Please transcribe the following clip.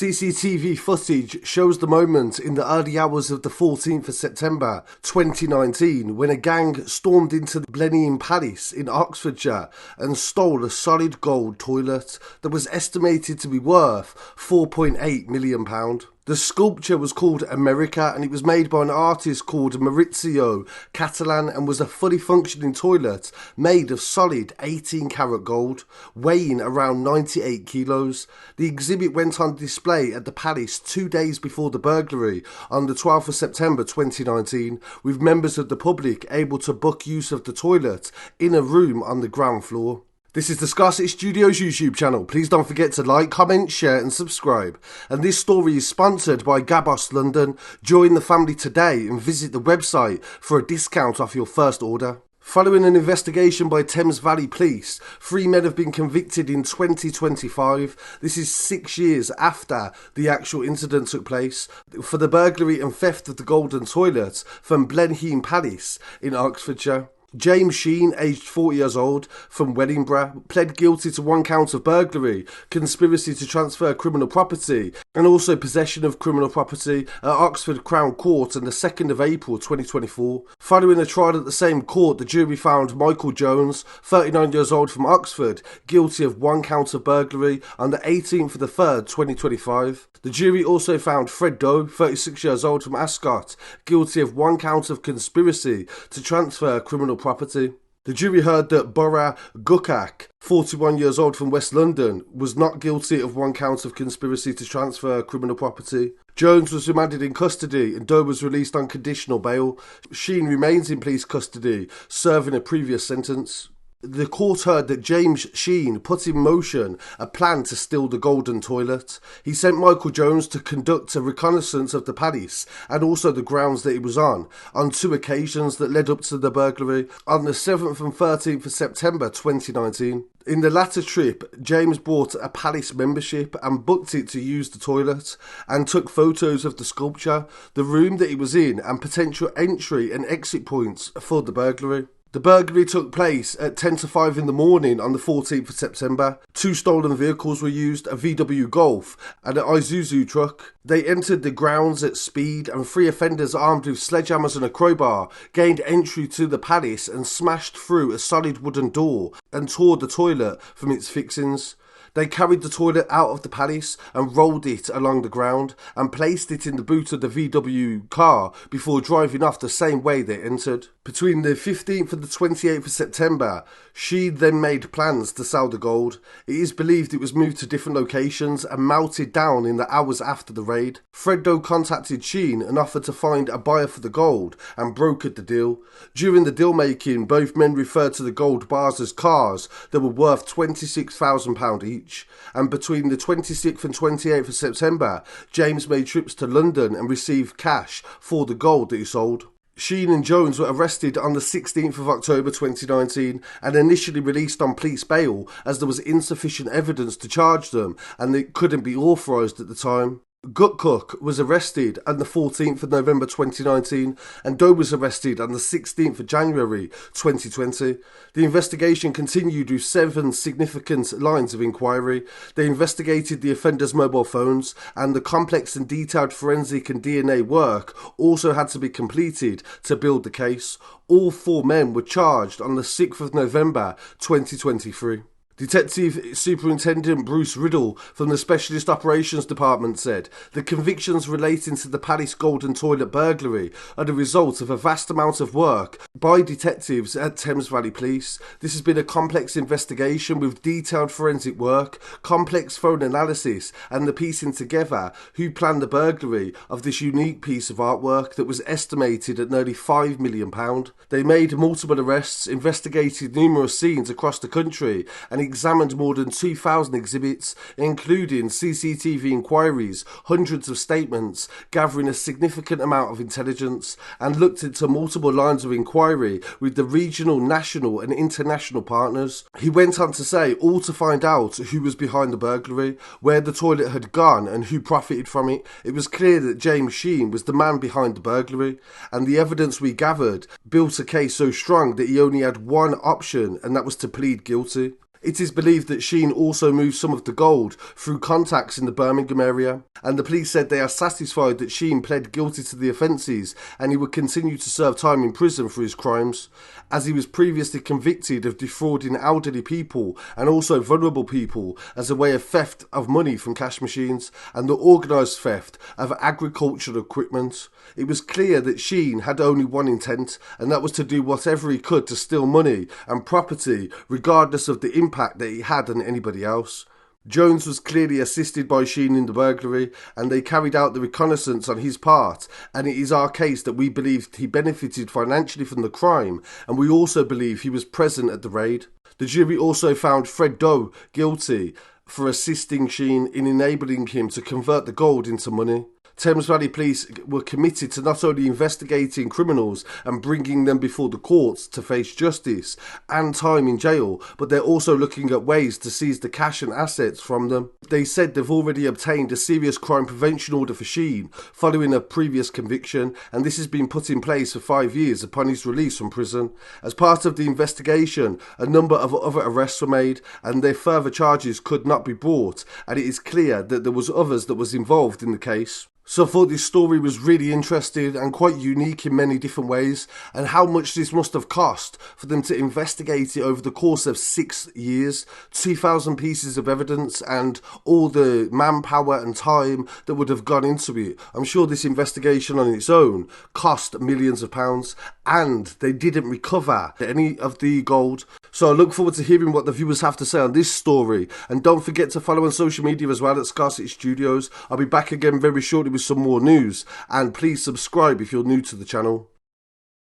CCTV footage shows the moment in the early hours of the 14th of September 2019 when a gang stormed into the Blenheim Palace in Oxfordshire and stole a solid gold toilet that was estimated to be worth £4.8 million. The sculpture was called America and it was made by an artist called Maurizio Cattelan and was a fully functioning toilet made of solid 18 karat gold, weighing around 98 kilos. The exhibit went on display at the palace 2 days before the burglary on the 12th of September 2019, with members of the public able to book use of the toilet in a room on the ground floor. This is the Scarcity Studios YouTube channel. Please don't forget to like, comment, share and subscribe. And this story is sponsored by Gabos London. Join the family today and visit the website for a discount off your first order. Following an investigation by Thames Valley Police, 3 men have been convicted in 2025. This is 6 years after the actual incident took place for the burglary and theft of the golden toilet from Blenheim Palace in Oxfordshire. James Sheen, aged 40 years old, from Wellingborough, pled guilty to 1 count of burglary, conspiracy to transfer criminal property, and also possession of criminal property at Oxford Crown Court on the 2nd of April 2024. Following a trial at the same court, the jury found Michael Jones, 39 years old, from Oxford, guilty of 1 count of burglary on the 18th of the 3rd, 2025. The jury also found Fred Doe, 36 years old, from Ascot, guilty of 1 count of conspiracy to transfer criminal property. The jury heard that Bora Gukak, 41 years old, from West London, was not guilty of 1 count of conspiracy to transfer criminal property. Jones was remanded in custody and Doe was released on conditional bail. Sheen remains in police custody, serving a previous sentence. The court heard that James Sheen put in motion a plan to steal the golden toilet. He sent Michael Jones to conduct a reconnaissance of the palace and also the grounds that it was on 2 occasions that led up to the burglary on the 7th and 13th of September 2019. In the latter trip, James bought a palace membership and booked it to use the toilet and took photos of the sculpture, the room that it was in and potential entry and exit points for the burglary. The burglary took place at 10 to 5 in the morning on the 14th of September. 2 stolen vehicles were used, a VW Golf and an Isuzu truck. They entered the grounds at speed and 3 offenders armed with sledgehammers and a crowbar gained entry to the palace and smashed through a solid wooden door and tore the toilet from its fixings. They carried the toilet out of the palace and rolled it along the ground and placed it in the boot of the VW car before driving off the same way they entered. Between the 15th and the 28th of September, Sheen then made plans to sell the gold. It is believed it was moved to different locations and melted down in the hours after the raid. Fred Doe contacted Sheen and offered to find a buyer for the gold and brokered the deal. During the deal making, both men referred to the gold bars as cars that were worth £26,000 each. And between the 26th and 28th of September, James made trips to London and received cash for the gold that he sold. Sheen and Jones were arrested on the 16th of October 2019 and initially released on police bail as there was insufficient evidence to charge them and they couldn't be authorised at the time. Gutcook was arrested on the 14th of November 2019 and Doe was arrested on the 16th of January 2020. The investigation continued with 7 significant lines of inquiry. They investigated the offenders' mobile phones and the complex and detailed forensic and DNA work also had to be completed to build the case. All 4 men were charged on the 6th of November 2023. Detective Superintendent Bruce Riddle from the Specialist Operations Department said the convictions relating to the Palace Golden Toilet burglary are the result of a vast amount of work by detectives at Thames Valley Police. This has been a complex investigation with detailed forensic work, complex phone analysis and the piecing together who planned the burglary of this unique piece of artwork that was estimated at nearly £5 million. They made multiple arrests, investigated numerous scenes across the country and examined more than 2,000 exhibits, including CCTV inquiries, hundreds of statements, gathering a significant amount of intelligence, and looked into multiple lines of inquiry with the regional, national and international partners. He went on to say all to find out who was behind the burglary, where the toilet had gone and who profited from it. It was clear that James Sheen was the man behind the burglary, and the evidence we gathered built a case so strong that he only had one option, and that was to plead guilty. It is believed that Sheen also moved some of the gold through contacts in the Birmingham area, and the police said they are satisfied that Sheen pled guilty to the offences and he would continue to serve time in prison for his crimes, as he was previously convicted of defrauding elderly people and also vulnerable people as a way of theft of money from cash machines and the organised theft of agricultural equipment. It was clear that Sheen had only one intent, and that was to do whatever he could to steal money and property, regardless of the impact that he had on anybody else. Jones was clearly assisted by Sheen in the burglary, and they carried out the reconnaissance on his part, and it is our case that we believed he benefited financially from the crime, and we also believe he was present at the raid. The jury also found Fred Doe guilty for assisting Sheen in enabling him to convert the gold into money. Thames Valley Police were committed to not only investigating criminals and bringing them before the courts to face justice and time in jail, but they're also looking at ways to seize the cash and assets from them. They said they've already obtained a serious crime prevention order for Sheen following a previous conviction, and this has been put in place for 5 years upon his release from prison. As part of the investigation, a number of other arrests were made, and their further charges could not be brought, and it is clear that there was others that was involved in the case. So I thought this story was really interesting and quite unique in many different ways, and how much this must have cost for them to investigate it over the course of 6 years, 2,000 pieces of evidence and all the manpower and time that would have gone into it. I'm sure this investigation on its own cost millions of pounds, and they didn't recover any of the gold. So I look forward to hearing what the viewers have to say on this story, and don't forget to follow on social media as well at Scarcity Studios. I'll be back again very shortly with some more news, and please subscribe if you're new to the channel.